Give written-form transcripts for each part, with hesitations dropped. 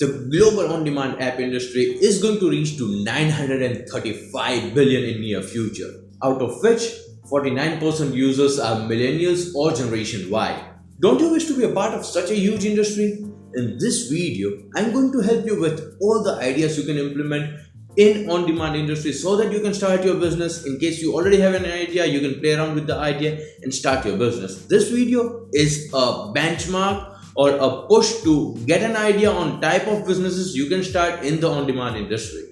the global on-demand app industry is going to reach to 935 billion in near future, out of which 49% users are millennials or Generation Y. Don't you wish to be a part of such a huge industry? In this video, I'm going to help you with all the ideas you can implement in on-demand industry so that you can start your business. In case you already have an idea, you can play around with the idea and start your business. This video is a benchmark or a push to get an idea on type of businesses you can start in the on-demand industry.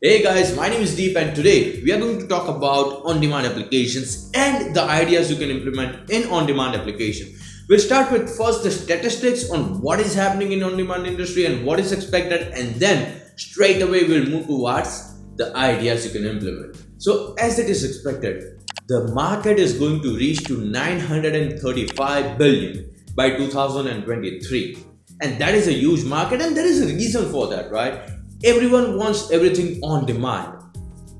Hey guys, my name is Deep and today we are going to talk about on-demand applications and the ideas you can implement in on-demand application. We'll start with first the statistics on what is happening in on-demand industry and what is expected, and then straight away we'll move towards the ideas you can implement. So as it is expected, the market is going to reach to 935 billion by 2023, and that is a huge market, and there is a reason for that, right? Everyone wants everything on demand.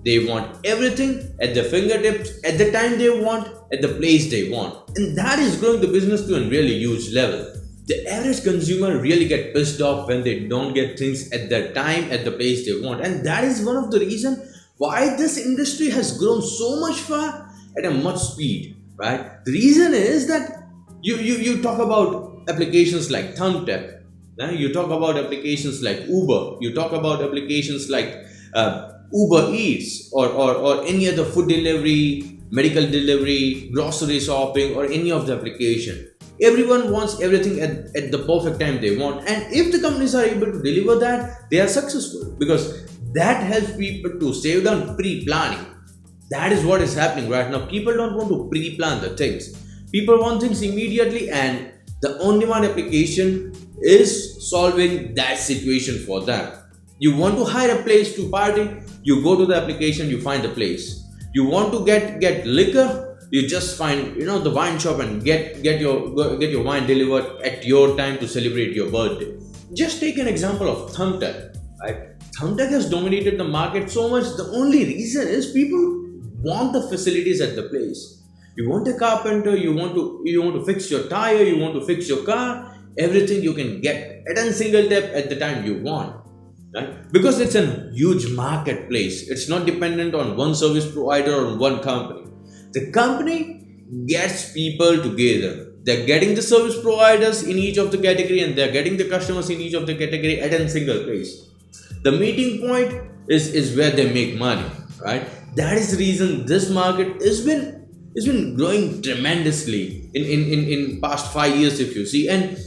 They want everything at their fingertips, at the time they want, at the place they want. And that is growing the business to a really huge level. The average consumer really get pissed off when they don't get things at their time, at the place they want. And that is one of the reasons why this industry has grown so much far at a much speed, right? The reason is that you talk about applications like Thumbtack. You talk about applications like Uber, you talk about applications like Uber Eats or any other food delivery, medical delivery, grocery shopping, or any of the application. Everyone wants everything at the perfect time they want, and if the companies are able to deliver that, they are successful because that helps people to save down pre-planning. That is what is happening right now. People don't want to pre-plan the things. People want things immediately, and the on-demand application is solving that situation for them. You want to hire a place to party, you go to the application, you find the place. You want to get liquor, you just find the wine shop and get your wine delivered at your time to celebrate your birthday. Just take an example of Thumbtack, right? Thumbtack has dominated the market so much. The only reason is people want the facilities at the place. You want a carpenter, you want to fix your tire, you want to fix your car. Everything you can get at a single tap at the time you want, right? Because it's a huge marketplace. It's not dependent on one service provider or one company. The company gets people together. They're getting the service providers in each of the category, and they're getting the customers in each of the category at a single place. The meeting point is where they make money, right? That is the reason this market has been growing tremendously in past 5 years, if you see. And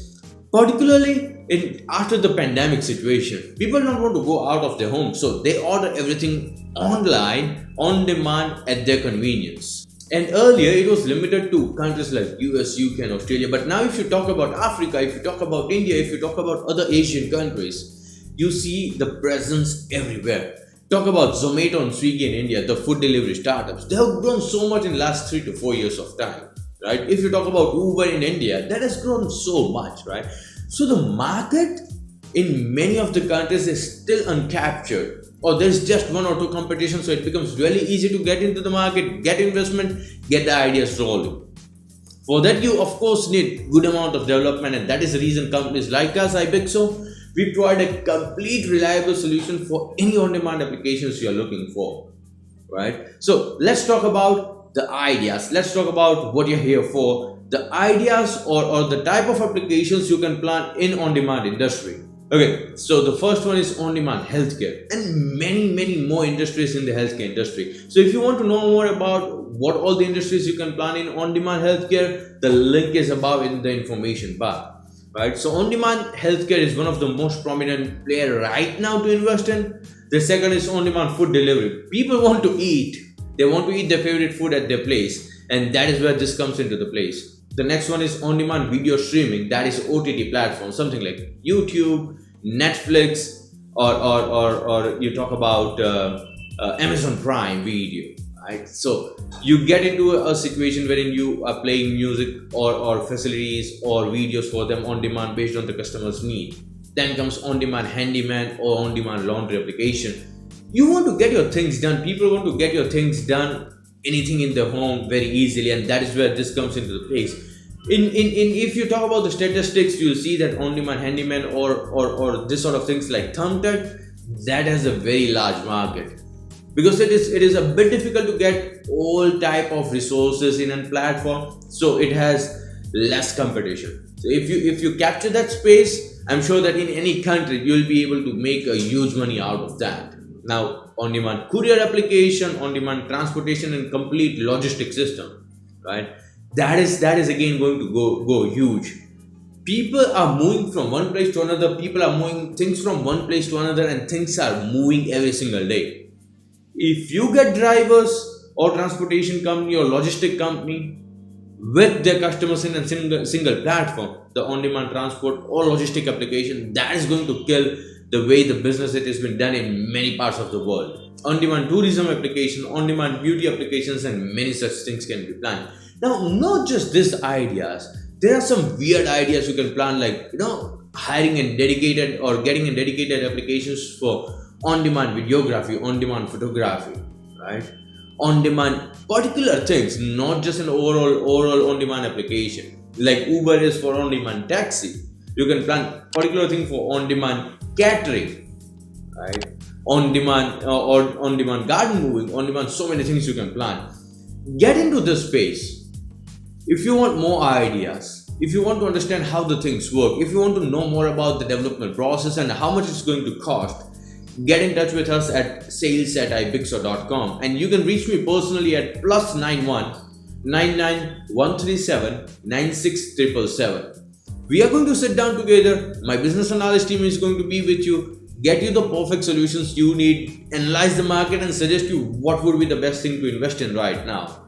particularly after the pandemic situation, people don't want to go out of their home, so they order everything online, on demand, at their convenience. And earlier it was limited to countries like US, UK and Australia, but now if you talk about Africa, if you talk about India, if you talk about other Asian countries, you see the presence everywhere. Talk about Zomato and Swiggy in India, the food delivery startups. They have grown so much in the last 3 to 4 years of time. Right? If you talk about Uber in India, that has grown so much, right? So the market in many of the countries is still uncaptured, or there's just one or two competition, so it becomes really easy to get into the market, get investment, get the ideas rolling. For that, you of course need good amount of development, and that is the reason companies like us, ibiixo, we provide a complete reliable solution for any on-demand applications you are looking for, right? So let's talk about the ideas. Let's talk about what you're here for, the ideas or the type of applications you can plan in on-demand industry. Okay, so the first one is on-demand healthcare, and many more industries in the healthcare industry. So if you want to know more about what all the industries you can plan in on-demand healthcare, the link is above in the information bar, right? So on-demand healthcare is one of the most prominent player right now to invest in. The second is on-demand food delivery. People want to eat. They want to eat their favorite food at their place, and that is where this comes into the place. The next one is on-demand video streaming, that is OTT platform, something like YouTube, Netflix, or you talk about Amazon Prime Video, right? So you get into a situation wherein you are playing music or facilities or videos for them on demand based on the customer's need. Then comes on-demand handyman or on-demand laundry application. You want to get your things done. People want to get your things done anything in the home very easily, and that is where this comes into the place. In if you talk about the statistics, you'll see that on-demand handyman or this sort of things like Thumbtack, that has a very large market, because it is a bit difficult to get all type of resources in a platform, so it has less competition. So if you capture that space, I'm sure that in any country you'll be able to make a huge money out of that. Now, on-demand courier application, on-demand transportation, and complete logistic system, right? That is again going to go huge. People are moving from one place to another. People are moving things from one place to another, and things are moving every single day. If you get drivers or transportation company or logistic company with their customers in a single platform, the on-demand transport or logistic application, that is going to kill the way the business it has been done in many parts of the world. On-demand tourism application, on-demand beauty applications, and many such things can be planned. Now, not just these ideas, there are some weird ideas you can plan, like hiring and dedicated or getting in dedicated applications for on-demand videography, on-demand photography, right? On-demand particular things, not just an overall on-demand application. Like Uber is for on-demand taxi. You can plan particular thing for on-demand catering, right? On-demand or on-demand garden moving, on-demand so many things you can plan. Get into this space. If you want more ideas, if you want to understand how the things work, if you want to know more about the development process and how much it's going to cost, get in touch with us at sales@ibiixo.com, and you can reach me personally at +91 99 137 96777. We are going to sit down together. My business analyst team is going to be with you, get you the perfect solutions you need, analyze the market, and suggest you what would be the best thing to invest in right now.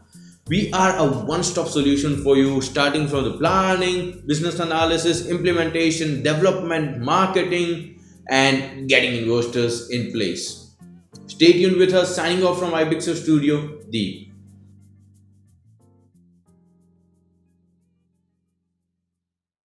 We are a one-stop solution for you, starting from the planning, business analysis, implementation, development, marketing, and getting investors in place. Stay tuned with us. Signing off from ibiixo Studio, Deep.